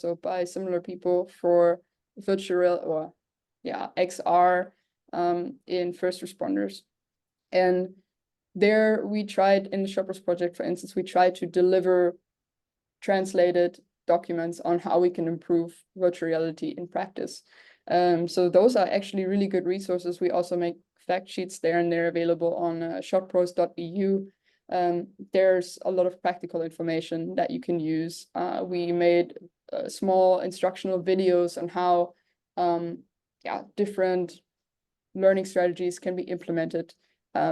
also by similar people for virtual or XR in first responders. And there we tried, in the Shoppers project, for instance, we tried to deliver translated documents on how we can improve virtual reality in practice. So those are actually really good resources. We also make fact sheets there, and they're available on shotpros.eu. There's a lot of practical information that you can use. We made small instructional videos on how different learning strategies can be implemented.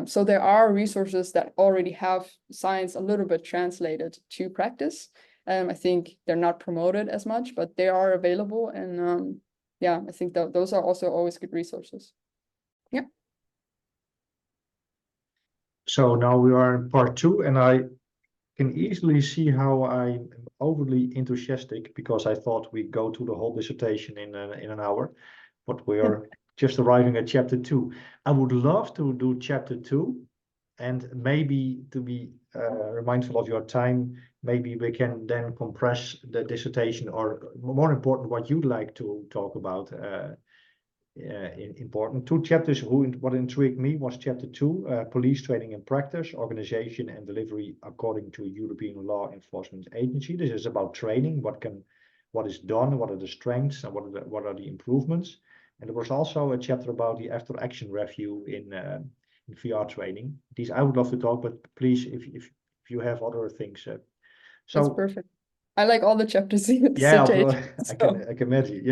So there are resources that already have science a little bit translated to practice. I think they're not promoted as much, but they are available. And I think that those are also always good resources. Yeah. So now we are in part 2, and I can easily see how I'm overly enthusiastic, because I thought we'd go to the whole dissertation in an hour, but we are just arriving at chapter 2. I would love to do chapter 2, and maybe, to be mindful of your time, maybe we can then compress the dissertation, or more important, what you'd like to talk about. Important 2 chapters. What intrigued me was chapter 2, police training and practice, organization and delivery according to European law enforcement agency. This is about training, what is done, what are the strengths, and what are the improvements. And there was also a chapter about the after action review in VR training. These I would love to talk, but please, if you have other things. So that's perfect. I like all the chapters in the dissertation. I can imagine.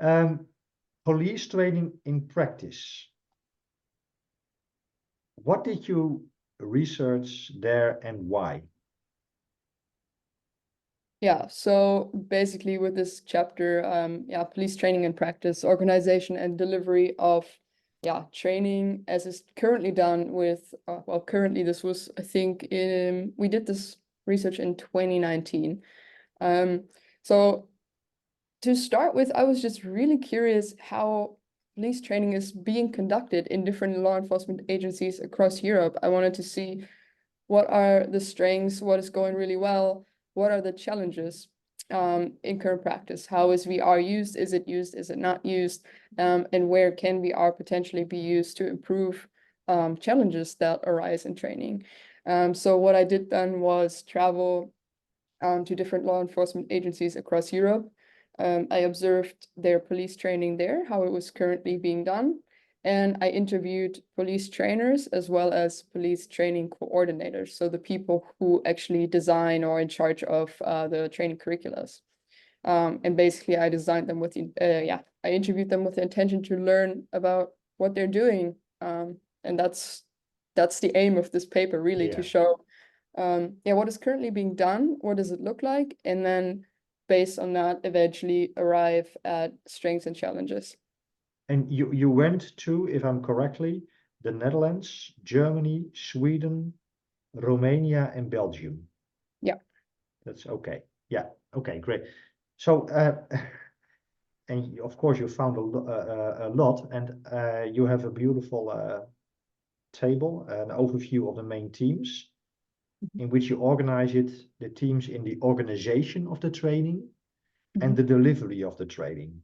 Yeah. Police training in practice. What did you research there, and why? Yeah, so basically with this chapter, police training and practice, organization and delivery of training as is currently done with, currently this was, I think, we did this research in 2019. So to start with, I was just really curious how police training is being conducted in different law enforcement agencies across Europe. I wanted to see what are the strengths, what is going really well, what are the challenges in current practice? How is VR used? Is it used? Is it not used? And where can VR potentially be used to improve challenges that arise in training? So what I did then was travel to different law enforcement agencies across Europe. I observed their police training there, how it was currently being done. And I interviewed police trainers as well as police training coordinators, so the people who actually design or are in charge of the training curriculums. And basically, I designed them with I interviewed them with the intention to learn about what they're doing, and that's the aim of this paper, really, to show what is currently being done, what does it look like, and then based on that, eventually arrive at strengths and challenges. And you went to, if I'm correctly, the Netherlands, Germany, Sweden, Romania, and Belgium. Yeah. That's okay. Yeah. Okay, great. So, and of course you found a lot, and you have a beautiful table, an overview of the main teams, in which you organize the teams in the organization of the training and the delivery of the training.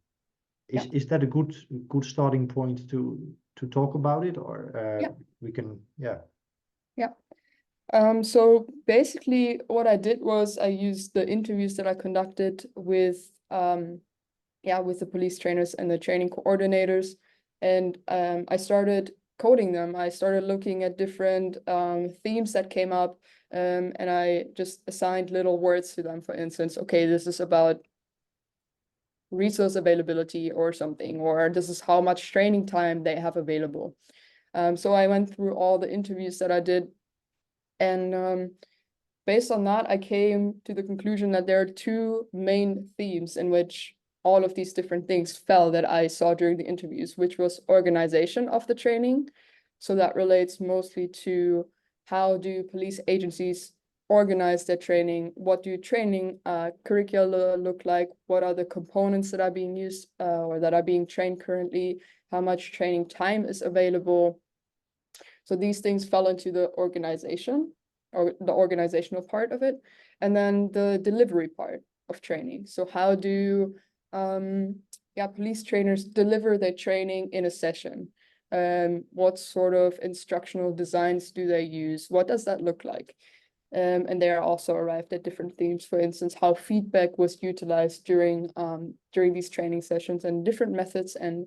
Is that a good starting point to talk about it, or we can so basically what I did was I used the interviews that I conducted with the police trainers and the training coordinators, and I started coding them. I started looking at different themes that came up, and I just assigned little words to them. For instance, okay, this is about resource availability or something, or this is how much training time they have available. So I went through all the interviews that I did, and based on that, I came to the conclusion that there are 2 main themes in which all of these different things fell that I saw during the interviews, which was organization of the training. So that relates mostly to how do police agencies organize their training, what do training curricula look like, what are the components that are being used or that are being trained currently, how much training time is available. So these things fell into the organization, or the organizational part of it. And then the delivery part. of training. So how do police trainers deliver their training in a session? What sort of instructional designs do they use? What does that look like? And they are also arrived at different themes, for instance, how feedback was utilized during these training sessions and different methods, and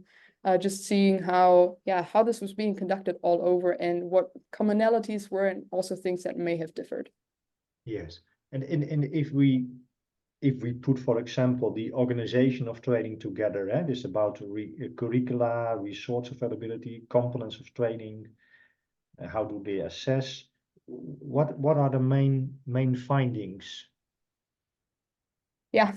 just seeing how this was being conducted all over and what commonalities were and also things that may have differed. Yes, and if we put, for example, the organization of training together, this about curricula, resource availability, components of training, how do they assess? What are the main findings? Yeah,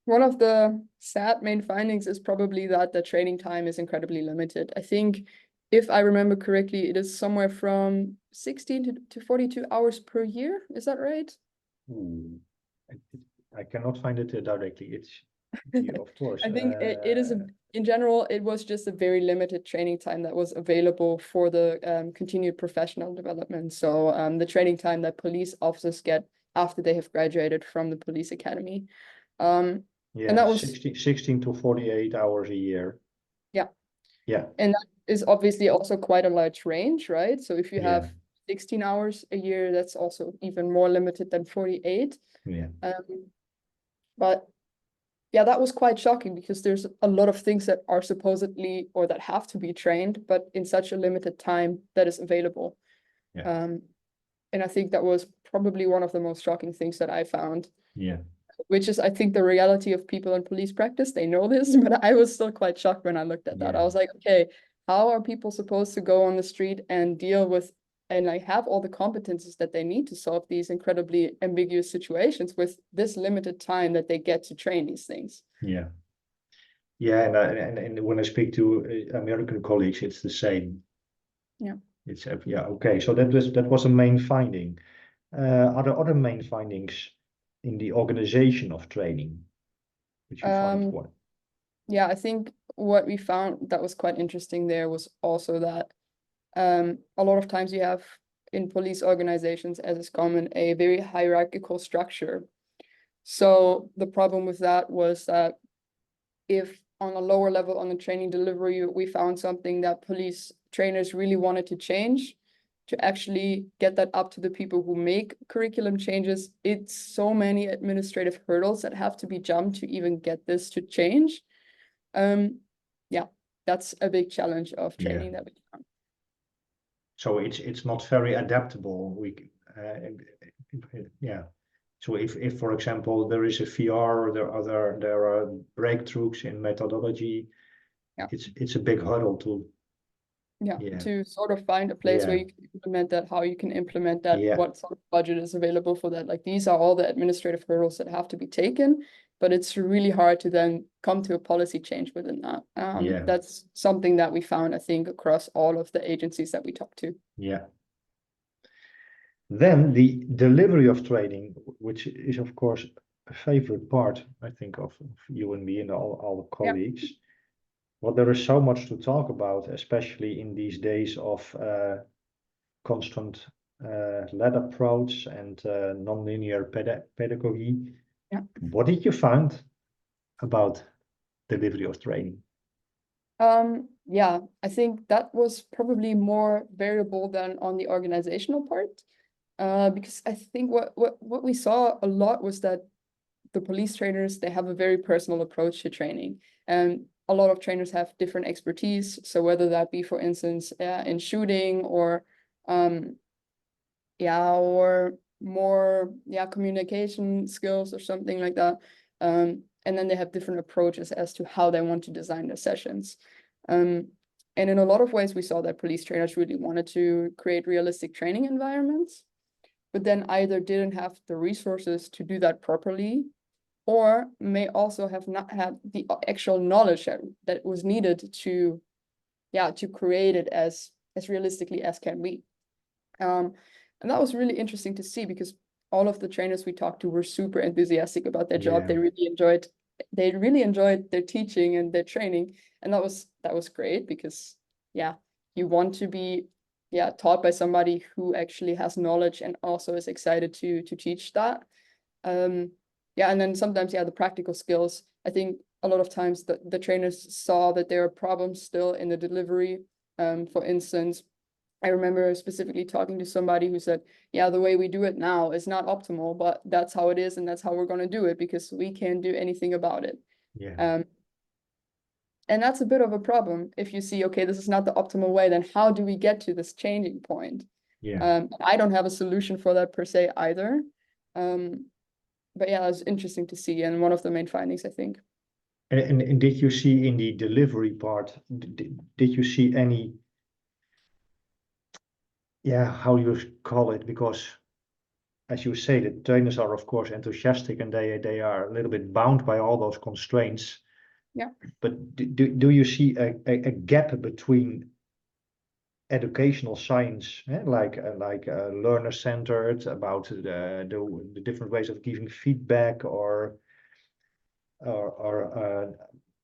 one of the sad main findings is probably that the training time is incredibly limited. I think, if I remember correctly, it is somewhere from 16 to 42 hours per year. Is that right? Ooh, I cannot find it directly. It's of course. I think it is in general, it was just a very limited training time that was available for the continued professional development. So the training time that police officers get after they have graduated from the police academy. And that was 16 to 48 hours a year. Yeah. Yeah. And that is obviously also quite a large range, right? So if you have 16 hours a year, that's also even more limited than 48. Yeah. But yeah, that was quite shocking because there's a lot of things that are supposedly or that have to be trained, but in such a limited time that is available. Yeah. And I think that was probably one of the most shocking things that I found. Yeah. Which is, I think, the reality of people in police practice. They know this, but I was still quite shocked when I looked at that. I was like, okay, how are people supposed to go on the street and deal with and like have all the competencies that they need to solve these incredibly ambiguous situations with this limited time that they get to train these things? Yeah. Yeah, and when I speak to American colleagues, it's the same. Yeah. It's okay. So that was a main finding. Are there other main findings in the organization of training, which you find one? Yeah, I think what we found that was quite interesting there was also that a lot of times you have in police organizations, as is common, a very hierarchical structure. So the problem with that was that if on a lower level on the training delivery, we found something that police trainers really wanted to change, to actually get that up to the people who make curriculum changes, it's so many administrative hurdles that have to be jumped to even get this to change. Yeah, that's a big challenge of training that we found. So it's not very adaptable. So if for example there is a VR, or there are breakthroughs in methodology, it's a big hurdle to sort of find a place where you can implement that, how you can implement that, what sort of budget is available for that. Like these are all the administrative hurdles that have to be taken, but it's really hard to then come to a policy change within that. That's something that we found, I think, across all of the agencies that we talked to. Yeah. Then the delivery of training, which is of course a favorite part, I think, of you and me and all colleagues. Well, there is so much to talk about, especially in these days of constant led approach and nonlinear pedagogy. What did you find about delivery of training? I think that was probably more variable than on the organizational part, because I think what we saw a lot was that the police trainers, they have a very personal approach to training, and a lot of trainers have different expertise. So whether that be, for instance, in shooting or more communication skills or something like that. And then they have different approaches as to how they want to design their sessions. And in a lot of ways, we saw that police trainers really wanted to create realistic training environments, but then either didn't have the resources to do that properly, or may also have not had the actual knowledge that was needed to create it as realistically as can be. And that was really interesting to see, because all of the trainers we talked to were super enthusiastic about their job. They really enjoyed their teaching and their training. And that was great, because you want to be taught by somebody who actually has knowledge and also is excited to teach that. yeah, and then sometimes, yeah, the practical skills. I think a lot of times the trainers saw that there are problems still in the delivery. For instance, I remember specifically talking to somebody who said, yeah, the way we do it now is not optimal, but that's how it is, and that's how we're going to do it because we can't do anything about it. Yeah. And that's a bit of a problem. If you see, okay, this is not the optimal way, then how do we get to this changing point? Yeah. I don't have a solution for that per se either. But yeah, it's interesting to see, and one of the main findings, I think. And did you see in the delivery part, did you see any, yeah, how you call it? Because as you say, the trainers are of course enthusiastic and they are a little bit bound by all those constraints. Yeah. But do you see a gap between educational science, like learner-centered, about the different ways of giving feedback, or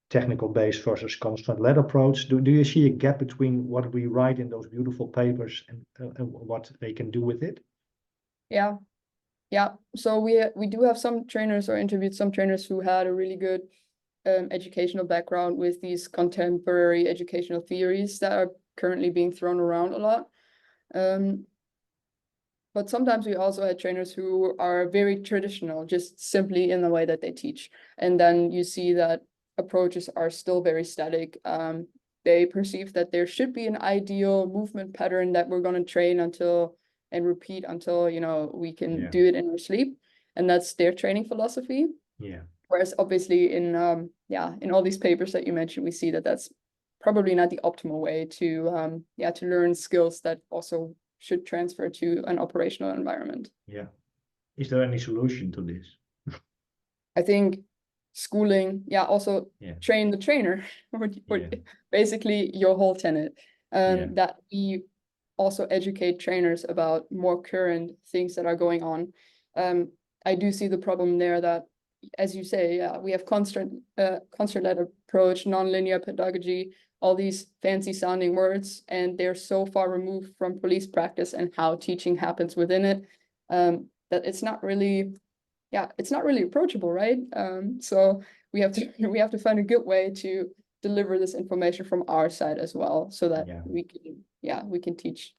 technical based versus constant-led approach? Do you see a gap between what we write in those beautiful papers and what they can do with it? Yeah. Yeah. So we do have some trainers, or interviewed some trainers who had a really good educational background with these contemporary educational theories that are currently being thrown around a lot. But sometimes we also had trainers who are very traditional, just simply in the way that they teach. And then you see that approaches are still very static. They perceive that there should be an ideal movement pattern that we're going to train until and repeat until, you know, we can do it in our sleep. And that's their training philosophy. Yeah. Whereas obviously in all these papers that you mentioned, we see that that's probably not the optimal way to to learn skills that also should transfer to an operational environment. Yeah. Is there any solution to this? I think schooling, also train the trainer, basically your whole tenet. That we also educate trainers about more current things that are going on. I do see the problem there that, as you say, we have concert-led approach, nonlinear pedagogy, all these fancy sounding words, and they're so far removed from police practice and how teaching happens within it, that it's not really approachable, right? So we have to find a good way to deliver this information from our side as well, so that we can teach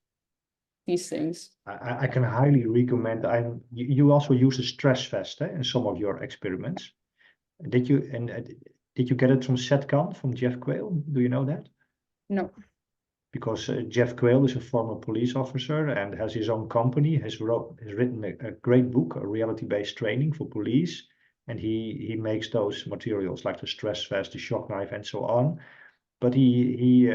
these things. I can highly recommend. You also use a stress vest in some of your experiments. Did you get it from SETCON, from Jeff Quayle? Do you know that? No. Because Jeff Quayle is a former police officer and has his own company, has written a great book, a reality-based training for police. And he makes those materials like the stress vest, the shock knife, and so on. But he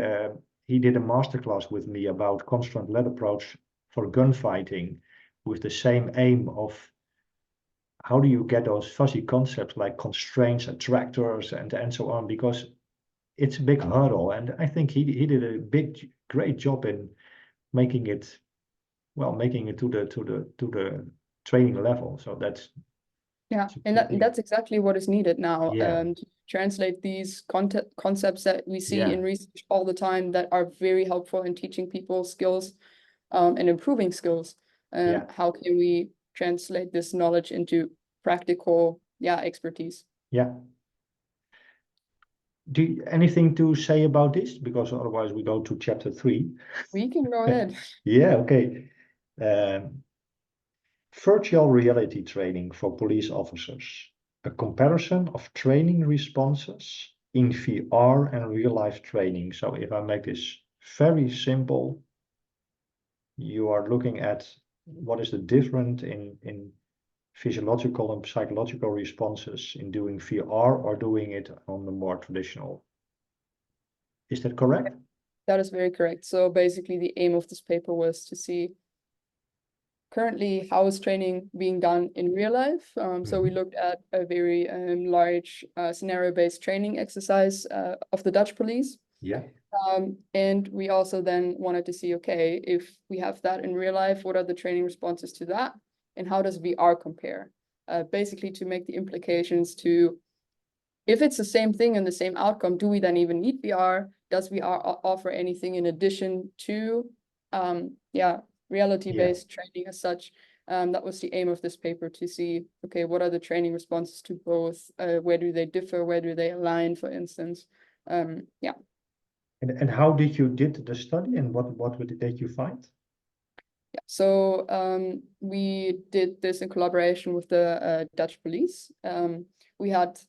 did a masterclass with me about constant-led approach for gunfighting, with the same aim of how do you get those fuzzy concepts like constraints, attractors, and so on, because it's a big hurdle. And I think he did a great job in making it to the training level. So that's that's exactly what is needed now. Yeah. To translate these concepts that we see in research all the time that are very helpful in teaching people skills and improving skills. How can we translate this knowledge into practical expertise? Yeah. Anything to say about this? Because otherwise we go to chapter 3. We can go ahead. Yeah, okay. Virtual reality training for police officers. A comparison of training responses in VR and real-life training. So if I make this very simple, you are looking at what is the difference in physiological and psychological responses in doing VR or doing it on the more traditional. Is that correct? That is very correct. So basically the aim of this paper was to see currently how is training being done in real life. So we looked at a very large scenario-based training exercise of the Dutch police. Yeah. And we also then wanted to see, okay, if we have that in real life, what are the training responses to that? And how does VR compare? Basically to make the implications to, if it's the same thing and the same outcome, do we then even need VR? Does VR offer anything in addition to reality-based training as such? That was the aim of this paper, to see, okay, what are the training responses to both? Where do they differ? Where do they align, for instance? Yeah. And how did you did the study, and what did you find? Yeah, so we did this in collaboration with the Dutch police. We had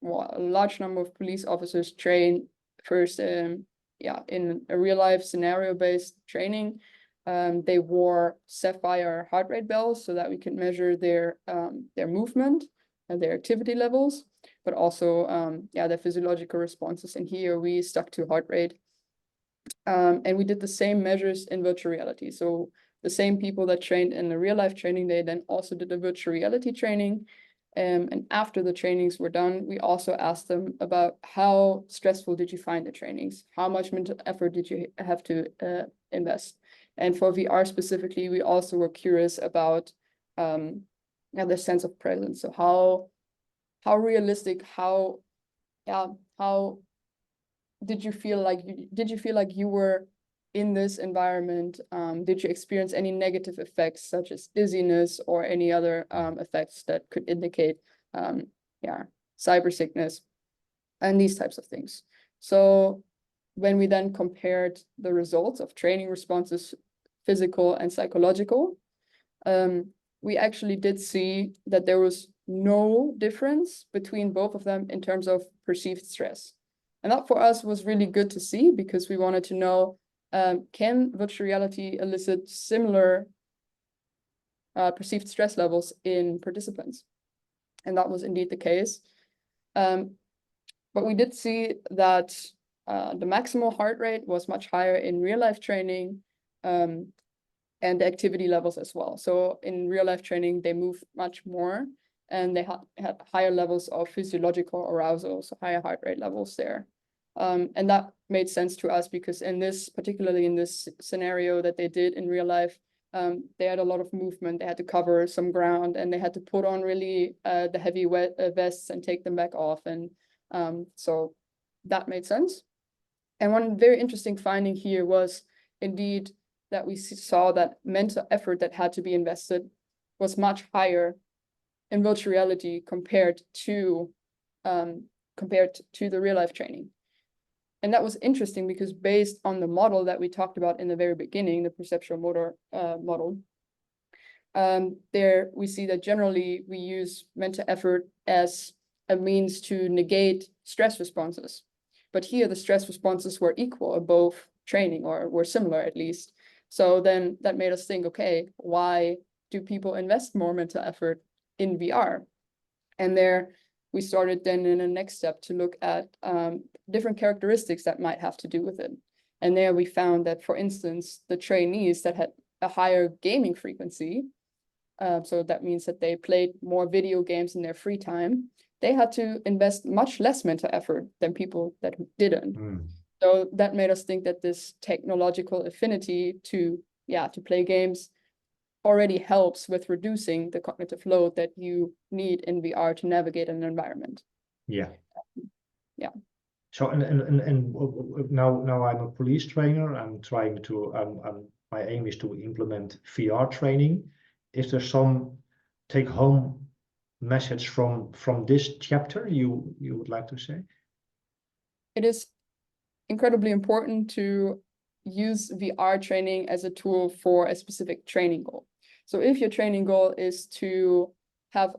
a large number of police officers train first, yeah, in a real life scenario-based training. They wore sapphire heart rate bells so that we could measure their movement and their activity levels, but also yeah, their physiological responses. And here we stuck to heart rate. And we did the same measures in virtual reality. So the same people that trained in the real life training, they then also did a virtual reality training. And after the trainings were done, we also asked them about how stressful did you find the trainings? How much mental effort did you have to invest? And for VR specifically, we also were curious about the sense of presence. So how realistic, how did you feel like you were in this environment? Did you experience any negative effects such as dizziness or any other effects that could indicate cyber sickness and these types of things? So when we then compared the results of training responses, physical and psychological, we actually did see that there was no difference between both of them in terms of perceived stress. And that for us was really good to see, because we wanted to know, can virtual reality elicit similar perceived stress levels in participants? And that was indeed the case. But we did see that the maximal heart rate was much higher in real life training, and the activity levels as well. So in real life training, they moved much more, and they had higher levels of physiological arousal, so higher heart rate levels there. And that made sense to us, because particularly in this scenario that they did in real life, they had a lot of movement. They had to cover some ground, and they had to put on really the heavy vests and take them back off. And so that made sense. And one very interesting finding here was indeed that we saw that mental effort that had to be invested was much higher in virtual reality compared to the real life training. And that was interesting, because based on the model that we talked about in the very beginning, the perceptual motor model, there we see that generally we use mental effort as a means to negate stress responses. But here the stress responses were equal in both training, or were similar at least. So then that made us think, okay, why do people invest more mental effort in VR? And there we started then in a next step to look at different characteristics that might have to do with it. And there we found that, for instance, the trainees that had a higher gaming frequency, so that means that they played more video games in their free time, they had to invest much less mental effort than people that didn't. So that made us think that this technological affinity to play games already helps with reducing the cognitive load that you need in VR to navigate an environment. Yeah. Yeah. So and now I'm a police trainer. I'm trying to my aim is to implement VR training. Is there some take-home message from this chapter you would like to say? It is incredibly important to use VR training as a tool for a specific training goal. So if your training goal is to have,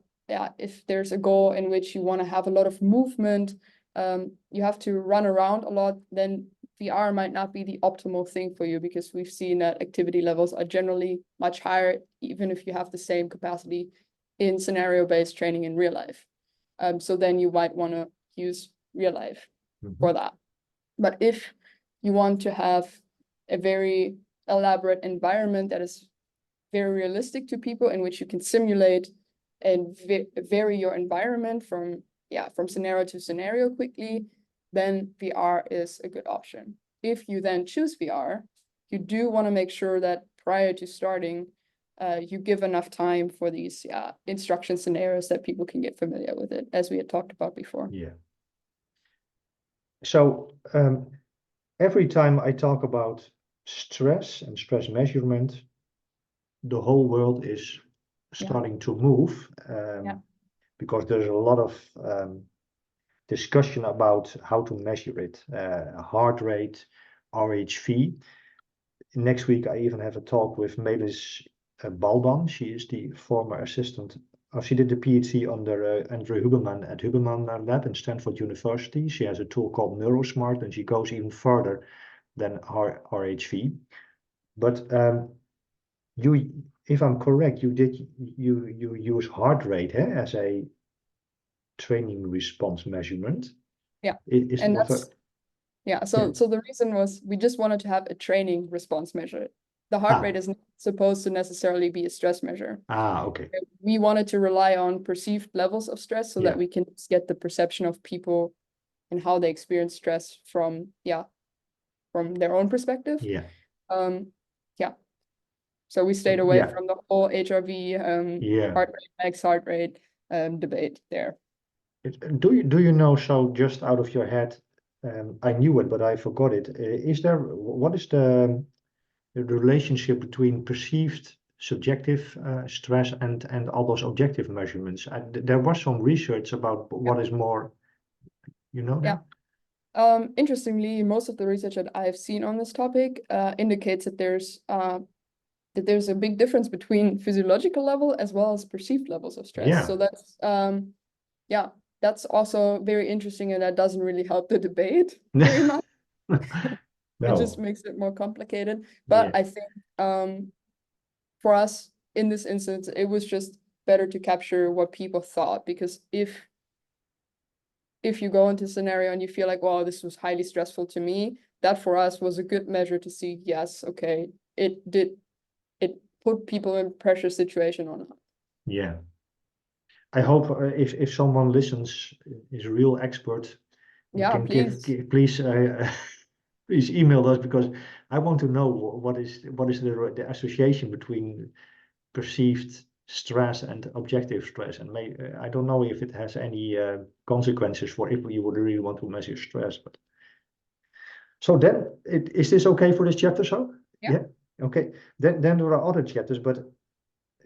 if there's a goal in which you want to have a lot of movement, you have to run around a lot, then VR might not be the optimal thing for you, because we've seen that activity levels are generally much higher, even if you have the same capacity in scenario-based training in real life. So then you might want to use real life for that. But if you want to have a very elaborate environment that is very realistic to people, in which you can simulate and vary your environment from scenario to scenario quickly, then VR is a good option. If you then choose VR, you do want to make sure that prior to starting, you give enough time for these instruction scenarios that people can get familiar with it, as we had talked about before. Yeah. So every time I talk about stress and stress measurement, the whole world is starting to move, because there's a lot of discussion about how to measure it, heart rate, RHV. Next week, I even have a talk with Melis Balban. She is the former assistant. She did the PhD under Andrew Huberman at Huberman Lab in Stanford University. She has a tool called NeuroSmart, and she goes even further than RHV. But if I'm correct, you use heart rate as a training response measurement. Yeah, Is and what that's so the reason was we just wanted to have a training response measure. The heart rate is not supposed to necessarily be a stress measure. Okay. We wanted to rely on perceived levels of stress so that we can get the perception of people and how they experience stress from their own perspective. So we stayed away from the whole HRV, heart rate, max heart rate debate there. Do you know, so just out of your head, I knew it, but I forgot it. What is the relationship between perceived subjective stress and all those objective measurements? There was some research about what is more, you know that? Interestingly, most of the research that I have seen on this topic indicates that there's a big difference between physiological level as well as perceived levels of stress. So that's also very interesting, and that doesn't really help the debate very much. It just makes it more complicated. But I think for us in this instance, it was just better to capture what people thought, because if you go into a scenario and you feel like, wow, this was highly stressful to me, that for us was a good measure to see, yes, okay, it put people in pressure situation or not. I hope if someone listens, is a real expert, can please please email us, because I want to know what is the association between perceived stress and objective stress, and I don't know if it has any consequences for if you would really want to measure stress. But so then, is this okay for this chapter? So okay. Then there are other chapters, but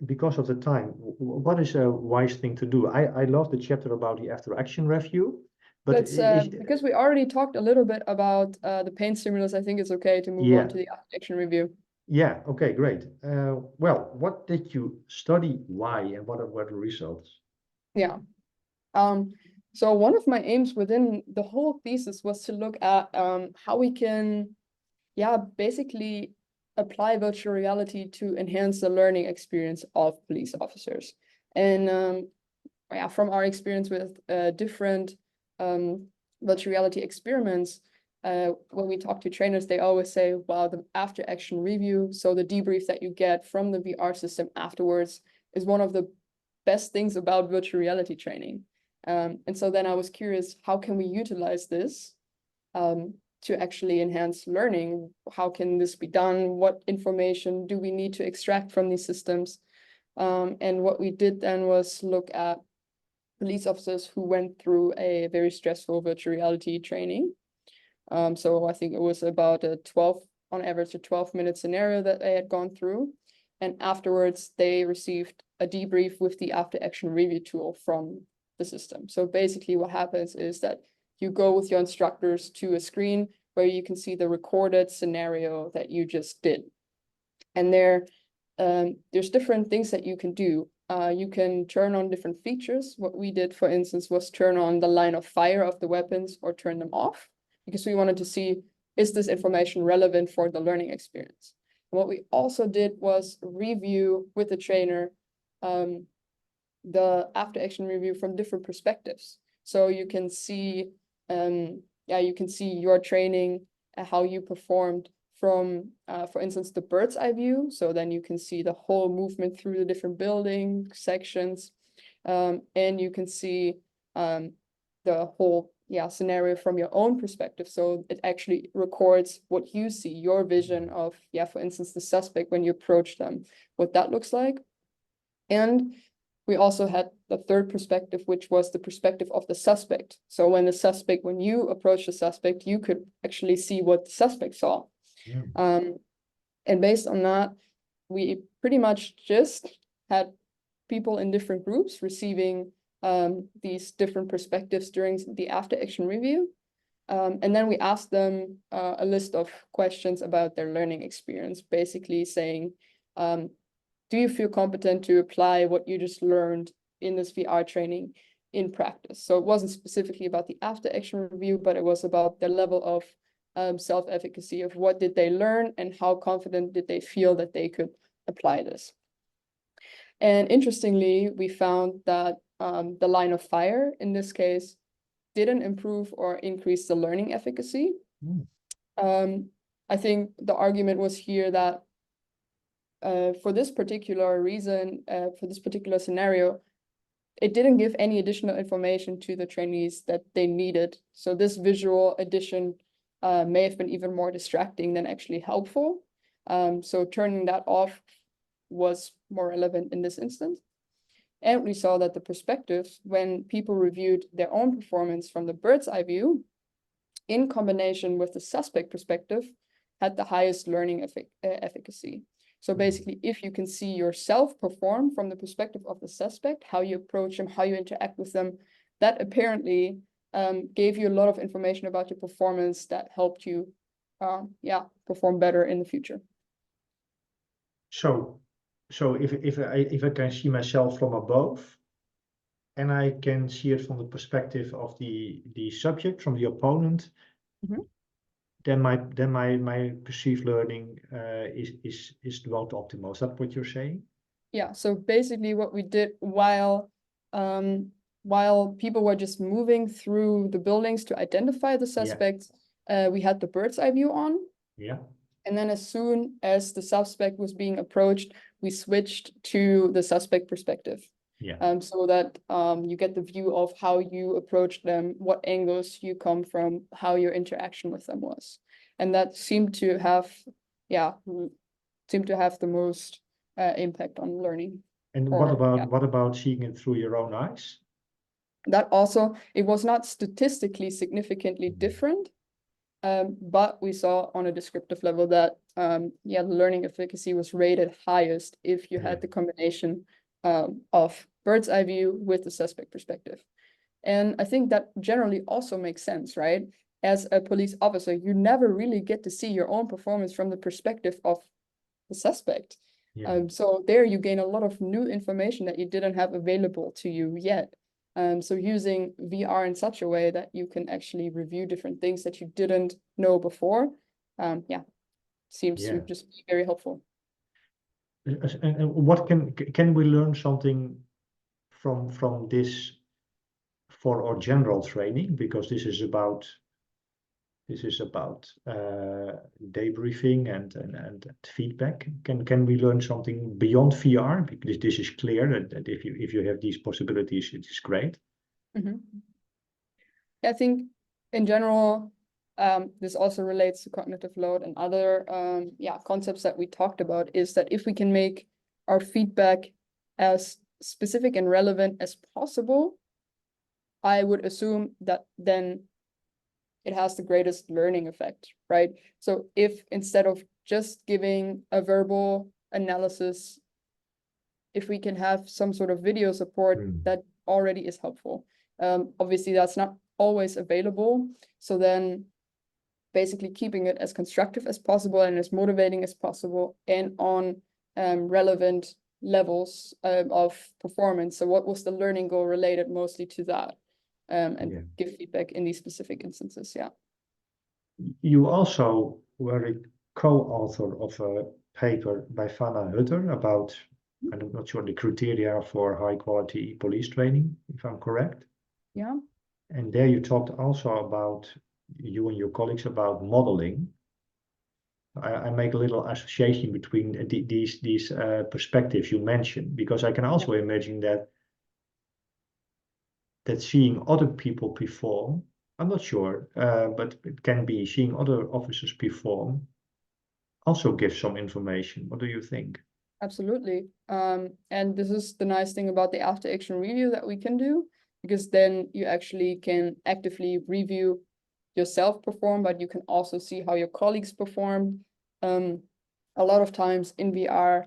because of the time, what is a wise thing to do? I love the chapter about the after action review, but because we already talked a little bit about the pain stimulus, I think it's okay to move on to the after action review. Okay, great. Well, what did you study, why, and what were the results? So one of my aims within the whole thesis was to look at how we can basically apply virtual reality to enhance the learning experience of police officers. And from our experience with different virtual reality experiments, when we talk to trainers, they always say, wow, the after action review, so the debrief that you get from the VR system afterwards, is one of the best things about virtual reality training. And so then I was curious, how can we utilize this to actually enhance learning? How can this be done? What information do we need to extract from these systems? And what we did then was look at police officers who went through a very stressful virtual reality training. So I think it was about on average a 12-minute scenario that they had gone through. And afterwards, they received a debrief with the after action review tool from the system. So basically what happens is that you go with your instructors to a screen where you can see the recorded scenario that you just did. And there's different things that you can do. You can turn on different features. What we did, for instance, was turn on the line of fire of the weapons or turn them off, because we wanted to see, is this information relevant for the learning experience? And what we also did was review with the trainer the after action review from different perspectives. So you can see, you can see your training, how you performed from, for instance, the bird's eye view. So then you can see the whole movement through the different building sections, and you can see the whole scenario from your own perspective. So it actually records what you see, your vision of, for instance, the suspect when you approach them, what that looks like. And we also had the third perspective, which was the perspective of the suspect. So when you approach the suspect, you could actually see what the suspect saw. And based on that, we pretty much just had people in different groups receiving these different perspectives during the after-action review. And then we asked them a list of questions about their learning experience, basically saying, do you feel competent to apply what you just learned in this VR training in practice? So it wasn't specifically about the after-action review, but it was about their level of self-efficacy of what did they learn and how confident did they feel that they could apply this. And interestingly, we found that the line of fire in this case didn't improve or increase the learning efficacy. I think the argument was here that for this particular reason, for this particular scenario, it didn't give any additional information to the trainees that they needed. So this visual addition may have been even more distracting than actually helpful. So turning that off was more relevant in this instance. And we saw that the perspectives, when people reviewed their own performance from the bird's eye view, in combination with the suspect perspective, had the highest learning efficacy. So basically, if you can see yourself perform from the perspective of the suspect, how you approach them, how you interact with them, that apparently gave you a lot of information about your performance that helped you perform better in the future. So if I can see myself from above, and I can see it from the perspective of the subject, from the opponent, then my perceived learning is the most optimal. Is that what you're saying? Yeah. So basically, what we did while people were just moving through the buildings to identify the suspects, we had the bird's eye view on. Yeah. And then as soon as the suspect was being approached, we switched to the suspect perspective. Yeah. So that you get the view of how you approached them, what angles you come from, how your interaction with them was. And that seemed to have the most impact on learning. And what about seeing it through your own eyes? That also, it was not statistically significantly different. But we saw on a descriptive level that the learning efficacy was rated highest if you had the combination of bird's eye view with the suspect perspective. And I think that generally also makes sense, right? As a police officer, you never really get to see your own performance from the perspective of the suspect. So there you gain a lot of new information that you didn't have available to you yet. So using VR in such a way that you can actually review different things that you didn't know before, seems to just be very helpful. And what can we learn something from this for our general training? Because this is about debriefing and feedback. Can we learn something beyond VR? Because this is clear that if you have these possibilities, it is great. I think in general, this also relates to cognitive load and other concepts that we talked about, is that if we can make our feedback as specific and relevant as possible, I would assume that then it has the greatest learning effect, right? So if instead of just giving a verbal analysis, if we can have some sort of video support, that already is helpful. Obviously, that's not always available. So then basically keeping it as constructive as possible and as motivating as possible and on relevant levels of performance. So what was the learning goal related mostly to that? And give feedback in these specific instances, You also were a co-author of a paper by Vanna Hutter about, I'm not sure, the criteria for high quality police training, if I'm correct. Yeah. And there you talked also about, you and your colleagues, about modeling. I make a little association between these perspectives you mentioned, because I can also imagine that seeing other people perform, I'm not sure, but it can be seeing other officers perform also gives some information. What do you think? Absolutely. And this is the nice thing about the after-action review that we can do, because then you actually can actively review yourself perform, but you can also see how your colleagues perform. A lot of times in VR,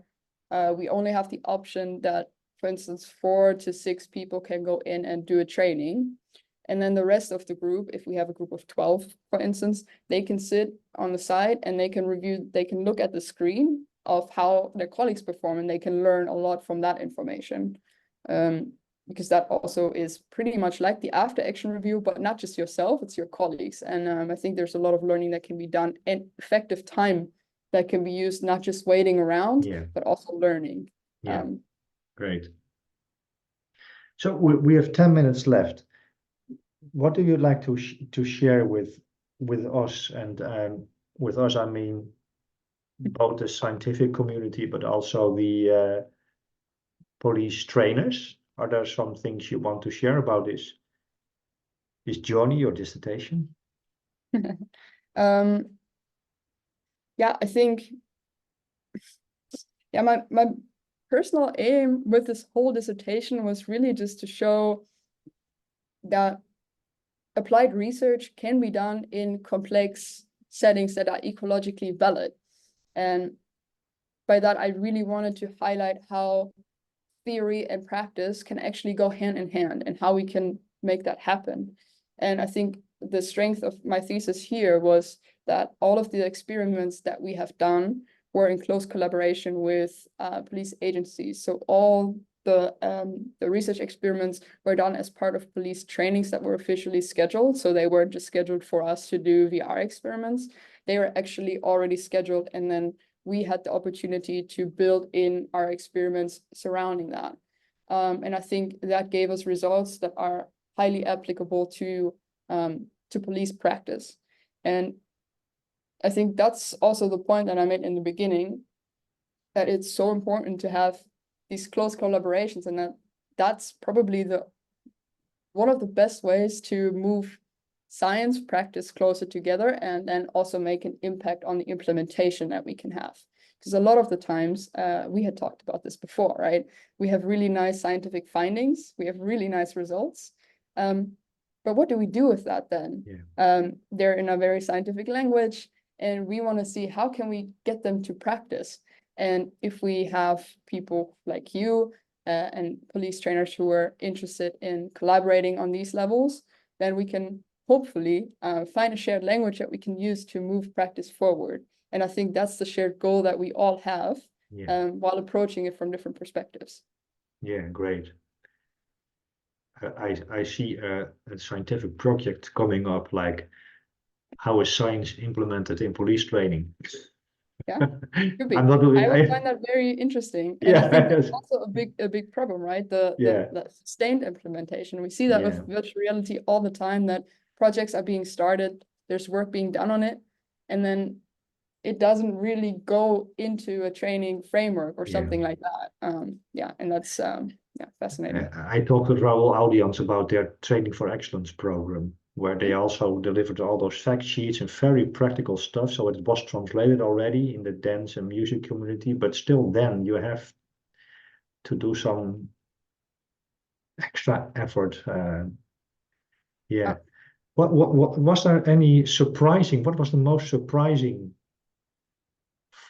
we only have the option that for instance, 4 to 6 people can go in and do a training. And then the rest of the group, if we have a group of 12, for instance, they can sit on the side and they can review, they can look at the screen of how their colleagues perform, and they can learn a lot from that information. Because that also is pretty much like the after action review, but not just yourself, it's your colleagues. And I think there's a lot of learning that can be done and effective time that can be used, not just waiting around, but also learning. Great. So we have 10 minutes left. What do you like to share with us? And with us, I mean both the scientific community, but also the police trainers. Are there some things you want to share about this journey or dissertation? Yeah, I think, my personal aim with this whole dissertation was really just to show that applied research can be done in complex settings that are ecologically valid. And by that, I really wanted to highlight how theory and practice can actually go hand in hand and how we can make that happen. And I think the strength of my thesis here was that all of the experiments that we have done were in close collaboration with police agencies. So all the research experiments were done as part of police trainings that were officially scheduled. So they weren't just scheduled for us to do VR experiments. They were actually already scheduled, and then we had the opportunity to build in our experiments surrounding that. And I think that gave us results that are highly applicable to police practice. And I think that's also the point that I made in the beginning, that it's so important to have these close collaborations, and that's probably one of the best ways to move science practice closer together and then also make an impact on the implementation that we can have. Because a lot of the times, we had talked about this before, right? We have really nice scientific findings, we have really nice results. But what do we do with that then? They're in a very scientific language, and we want to see how can we get them to practice. And if we have people like you and police trainers who are interested in collaborating on these levels, then we can hopefully find a shared language that we can use to move practice forward. And I think that's the shared goal that we all have while approaching it from different perspectives. Yeah, great. I see a scientific project coming up, like how is science implemented in police training? Yeah, could be. I'm not doing. I would find that very interesting, and I think that's also a big problem, right? The sustained implementation. We see that with virtual reality all the time. That projects are being started, there's work being done on it, and then it doesn't really go into a training framework or something like that. And that's fascinating. I talked with Raoul Audience about their Training for Excellence program, where they also delivered all those fact sheets and very practical stuff. So it was translated already in the dance and music community, but still then you have to do some extra effort. What was there any surprising? What was the most surprising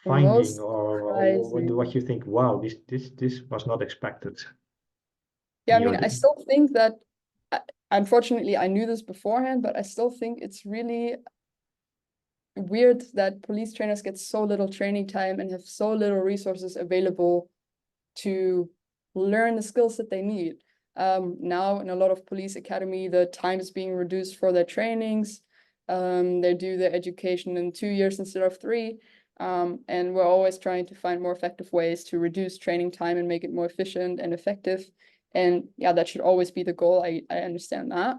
finding, or what you think? Wow, this was not expected. Yeah, I mean, I still think that, unfortunately, I knew this beforehand, but I still think it's really weird that police trainers get so little training time and have so little resources available to learn the skills that they need. Now, in a lot of police academy, the time is being reduced for their trainings. They do their education in 2 years instead of 3. And we're always trying to find more effective ways to reduce training time and make it more efficient and effective. And yeah, that should always be the goal. I understand that.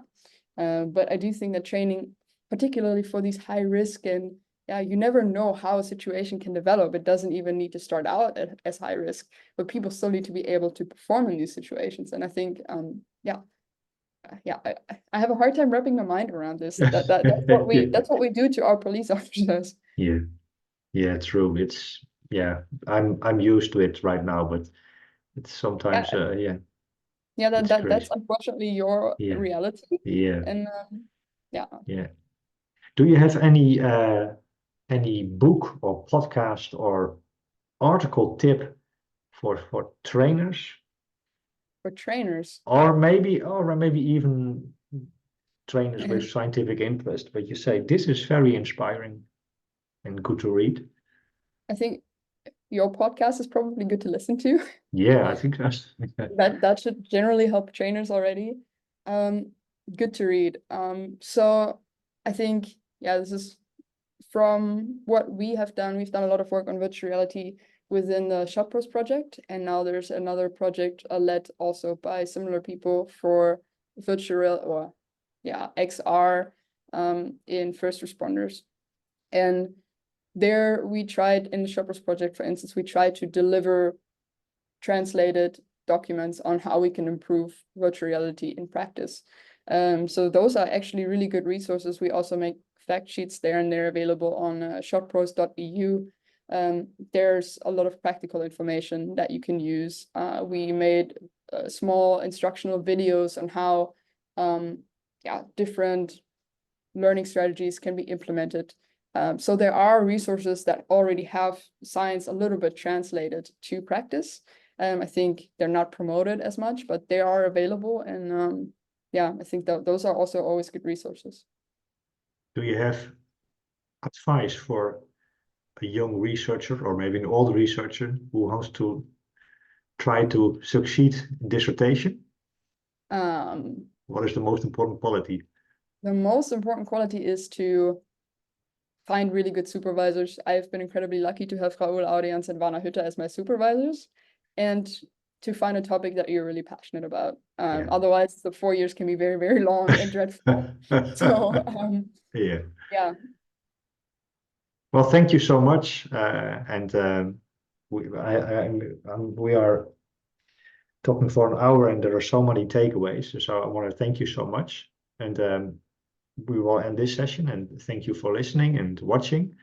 But I do think that training, particularly for these high risk, and you never know how a situation can develop. It doesn't even need to start out as high risk, but people still need to be able to perform in these situations. And I think, I have a hard time wrapping my mind around this. That's what we do to our police officers. Yeah, true. It's I'm used to it right now, but it's sometimes that's unfortunately your reality. And do you have any book or podcast or article tip for trainers for trainers. Or maybe even trainers with scientific interest, but you say this is very inspiring and good to read. I think your podcast is probably good to listen to. Yeah, I think that's that should generally help trainers already. Good to read. So I think, yeah, this is from what we have done. We've done a lot of work on virtual reality within the ShopPros project, and now there's another project led also by similar people for virtual XR in first responders. And there we tried, in the ShopPros project, for instance, we tried to deliver translated documents on how we can improve virtual reality in practice. So those are actually really good resources. We also make fact sheets there, and they're available on shoppros.eu. There's a lot of practical information that you can use. We made small instructional videos on how different learning strategies can be implemented. So there are resources that already have science a little bit translated to practice. I think they're not promoted as much, but they are available. And I think that those are also always good resources. Do you have advice for a young researcher or maybe an old researcher who wants to try to succeed in dissertation? What is the most important quality? The most important quality is to find really good supervisors. I've been incredibly lucky to have Raoul Audians and Vanna Hütter as my supervisors, and to find a topic that you're really passionate about. Otherwise, the 4 years can be very, very long and dreadful. So, yeah. Well, thank you so much. We are talking for an hour, and there are so many takeaways. So I want to thank you so much. And we will end this session. And thank you for listening and watching.